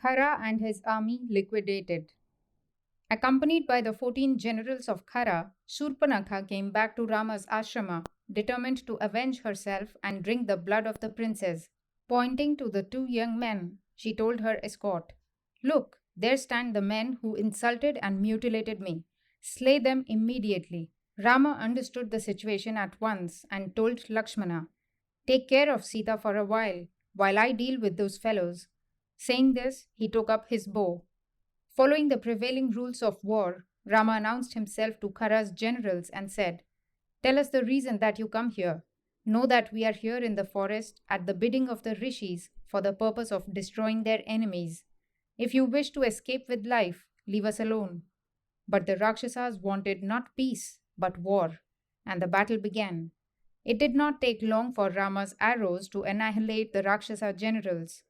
Khara and his army liquidated. Accompanied by the 14 generals of Khara, Shurpanakha came back to Rama's ashrama, determined to avenge herself and drink the blood of the princess. Pointing to the two young men, she told her escort, "Look, there stand the men who insulted and mutilated me. Slay them immediately." Rama understood the situation at once and told Lakshmana, "Take care of Sita for a while I deal with those fellows." Saying this, he took up his bow. Following the prevailing rules of war, Rama announced himself to Khara's generals and said, "Tell us the reason that you come here. Know that we are here in the forest at the bidding of the rishis for the purpose of destroying their enemies. If you wish to escape with life, leave us alone." But the Rakshasas wanted not peace, but war, and the battle began. It did not take long for Rama's arrows to annihilate the Rakshasa generals.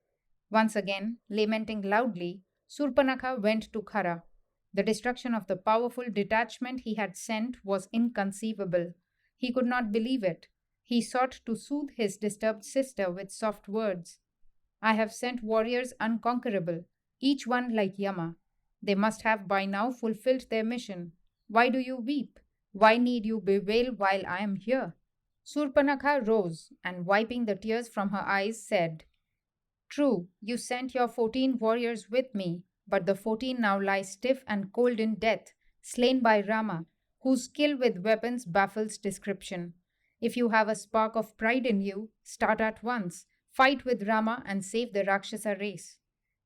Once again, lamenting loudly, Surpanakha went to Khara. The destruction of the powerful detachment he had sent was inconceivable. He could not believe it. He sought to soothe his disturbed sister with soft words. "I have sent warriors unconquerable, each one like Yama. They must have by now fulfilled their mission. Why do you weep? Why need you bewail while I am here?" Surpanakha rose and, wiping the tears from her eyes, said, "True, you sent your 14 warriors with me, but the 14 now lie stiff and cold in death, slain by Rama, whose skill with weapons baffles description. If you have a spark of pride in you, start at once, fight with Rama and save the Rakshasa race.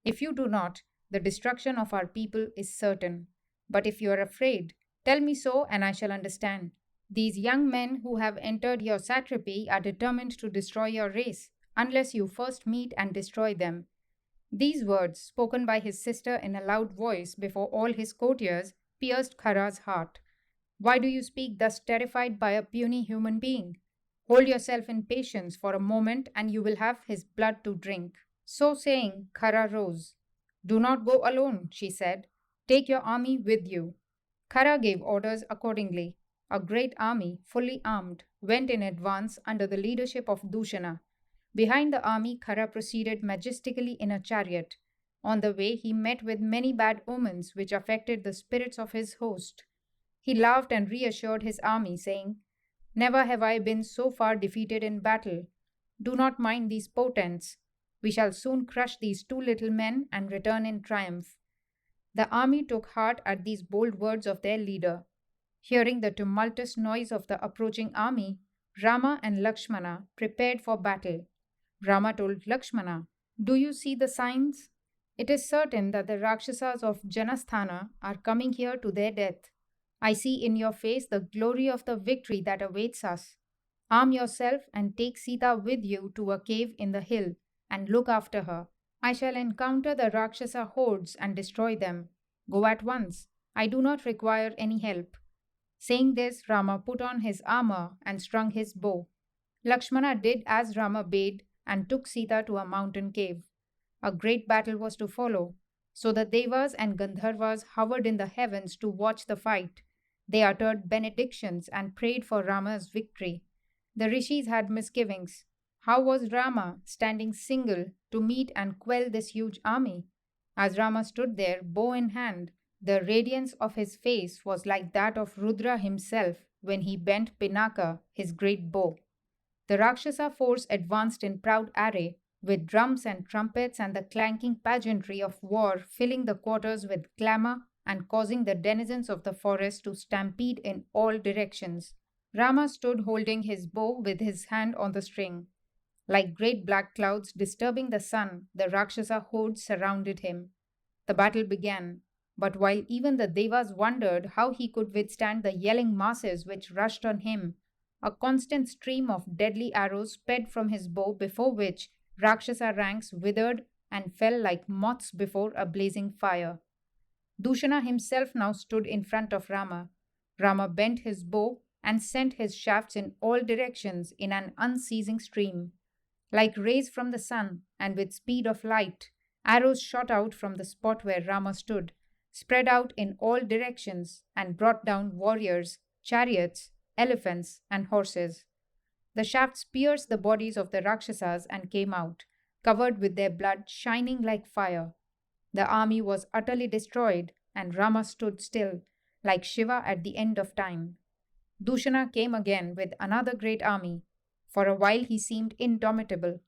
If you do not, the destruction of our people is certain. But if you are afraid, tell me so and I shall understand. These young men who have entered your satrapy are determined to destroy your race, unless you first meet and destroy them." These words, spoken by his sister in a loud voice before all his courtiers, pierced Khara's heart. "Why do you speak thus terrified by a puny human being? Hold yourself in patience for a moment and you will have his blood to drink." So saying, Khara rose. "Do not go alone," she said. "Take your army with you." Khara gave orders accordingly. A great army, fully armed, went in advance under the leadership of Dushana. Behind the army, Khara proceeded majestically in a chariot. On the way, he met with many bad omens which affected the spirits of his host. He laughed and reassured his army, saying, "Never have I been so far defeated in battle. Do not mind these portents. We shall soon crush these two little men and return in triumph." The army took heart at these bold words of their leader. Hearing the tumultuous noise of the approaching army, Rama and Lakshmana prepared for battle. Rama told Lakshmana, "Do you see the signs? It is certain that the Rakshasas of Janasthana are coming here to their death. I see in your face the glory of the victory that awaits us. Arm yourself and take Sita with you to a cave in the hill and look after her. I shall encounter the Rakshasa hordes and destroy them. Go at once. I do not require any help." Saying this, Rama put on his armor and strung his bow. Lakshmana did as Rama bade and took Sita to a mountain cave. A great battle was to follow, so the Devas and Gandharvas hovered in the heavens to watch the fight. They uttered benedictions and prayed for Rama's victory. The rishis had misgivings. How was Rama, standing single, to meet and quell this huge army? As Rama stood there, bow in hand, the radiance of his face was like that of Rudra himself when he bent Pinaka, his great bow. The Rakshasa force advanced in proud array, with drums and trumpets and the clanking pageantry of war filling the quarters with clamour and causing the denizens of the forest to stampede in all directions. Rama stood holding his bow with his hand on the string. Like great black clouds disturbing the sun, the Rakshasa horde surrounded him. The battle began, but while even the Devas wondered how he could withstand the yelling masses which rushed on him, a constant stream of deadly arrows sped from his bow, before which Rakshasa ranks withered and fell like moths before a blazing fire. Dushana himself now stood in front of Rama. Rama bent his bow and sent his shafts in all directions in an unceasing stream. Like rays from the sun, and with speed of light, arrows shot out from the spot where Rama stood, spread out in all directions, and brought down warriors, chariots, elephants, and horses. The shafts pierced the bodies of the Rakshasas and came out, covered with their blood shining like fire. The army was utterly destroyed, and Rama stood still, like Shiva at the end of time. Dushana came again with another great army. For a while he seemed indomitable,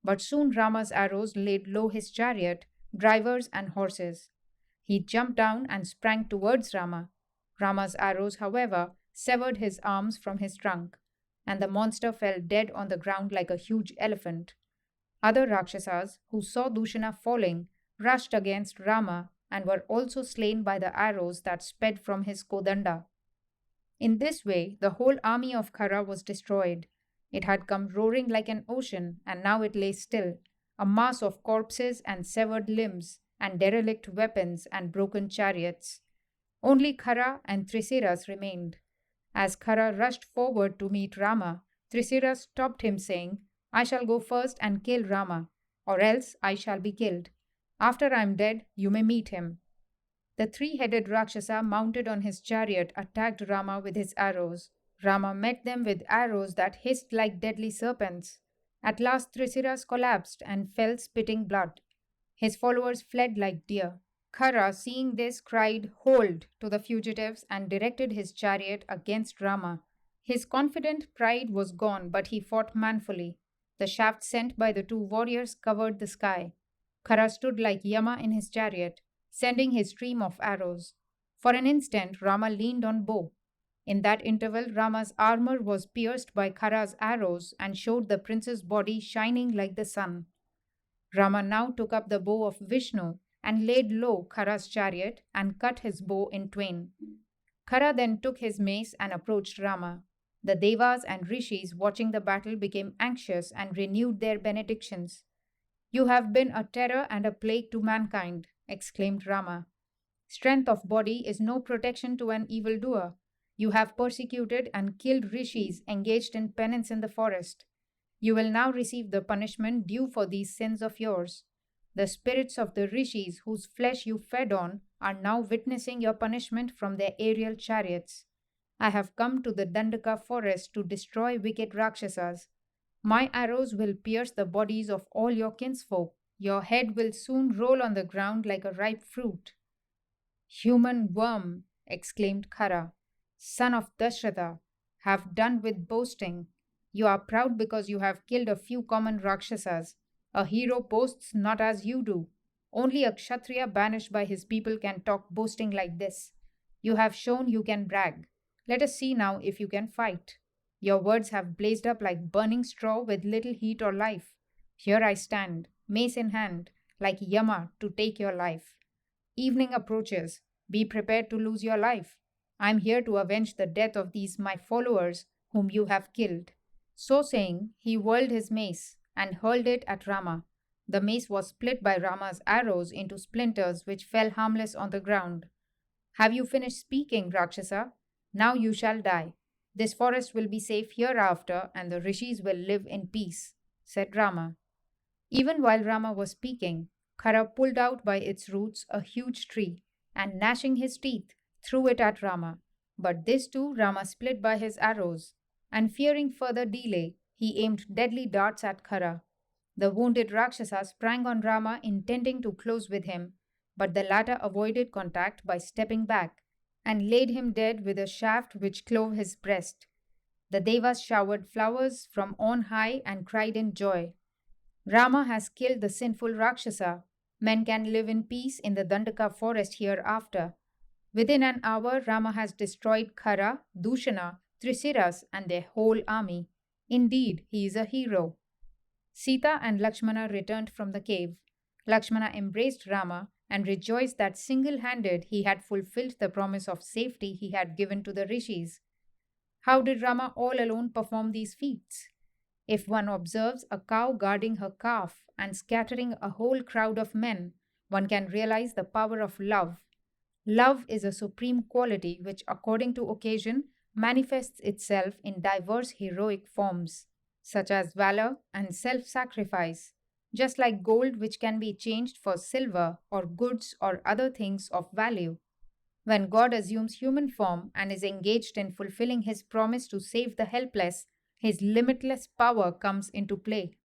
but soon Rama's arrows laid low his chariot, drivers, and horses. He jumped down and sprang towards Rama. Rama's arrows, however, severed his arms from his trunk, and the monster fell dead on the ground like a huge elephant. Other Rakshasas, who saw Dushana falling, rushed against Rama and were also slain by the arrows that sped from his Kodanda. In this way, the whole army of Khara was destroyed. It had come roaring like an ocean, and now it lay still, a mass of corpses and severed limbs, and derelict weapons and broken chariots. Only Khara and Trisiras remained. As Khara rushed forward to meet Rama, Trisiras stopped him, saying, I shall go first and kill Rama, or else I shall be killed. After I am dead, you may meet him. The three-headed Rakshasa mounted on his chariot attacked Rama with his arrows. Rama met them with arrows that hissed like deadly serpents. At last Trisiras collapsed and fell spitting blood. His followers fled like deer. Khara, seeing this, cried, Hold! To the fugitives and directed his chariot against Rama. His confident pride was gone, but he fought manfully. The shaft sent by the two warriors covered the sky. Khara stood like Yama in his chariot, sending his stream of arrows. For an instant, Rama leaned on bow. In that interval, Rama's armor was pierced by Khara's arrows and showed the prince's body shining like the sun. Rama now took up the bow of Vishnu and laid low Khara's chariot and cut his bow in twain. Khara then took his mace and approached Rama. The Devas and Rishis watching the battle became anxious and renewed their benedictions. You have been a terror and a plague to mankind, exclaimed Rama. Strength of body is no protection to an evildoer. You have persecuted and killed rishis engaged in penance in the forest. You will now receive the punishment due for these sins of yours. The spirits of the rishis whose flesh you fed on are now witnessing your punishment from their aerial chariots. I have come to the Dandaka forest to destroy wicked Rakshasas. My arrows will pierce the bodies of all your kinsfolk. Your head will soon roll on the ground like a ripe fruit. Human worm, exclaimed Khara, son of Dashratha, have done with boasting. You are proud because you have killed a few common Rakshasas. A hero boasts not as you do. Only a Kshatriya banished by his people can talk boasting like this. You have shown you can brag. Let us see now if you can fight. Your words have blazed up like burning straw with little heat or life. Here I stand, mace in hand, like Yama to take your life. Evening approaches. Be prepared to lose your life. I am here to avenge the death of these my followers whom you have killed. So saying, he whirled his mace and hurled it at Rama. The mace was split by Rama's arrows into splinters which fell harmless on the ground. Have you finished speaking, Rakshasa? Now you shall die. This forest will be safe hereafter, and the rishis will live in peace, said Rama. Even while Rama was speaking, Khara pulled out by its roots a huge tree, and gnashing his teeth, threw it at Rama. But this too Rama split by his arrows, and fearing further delay, he aimed deadly darts at Khara. The wounded Rakshasa sprang on Rama, intending to close with him, but the latter avoided contact by stepping back, and laid him dead with a shaft which clove his breast. The Devas showered flowers from on high and cried in joy. Rama has killed the sinful Rakshasa. Men can live in peace in the Dandaka forest hereafter. Within an hour, Rama has destroyed Khara, Dushana, Trisiras, and their whole army. Indeed, he is a hero. Sita and Lakshmana returned from the cave. Lakshmana embraced Rama and rejoiced that single-handed he had fulfilled the promise of safety he had given to the rishis. How did Rama all alone perform these feats? If one observes a cow guarding her calf and scattering a whole crowd of men, one can realize the power of love. Love is a supreme quality which, according to occasion, manifests itself in diverse heroic forms, such as valor and self-sacrifice, just like gold which can be changed for silver or goods or other things of value. When God assumes human form and is engaged in fulfilling his promise to save the helpless, his limitless power comes into play.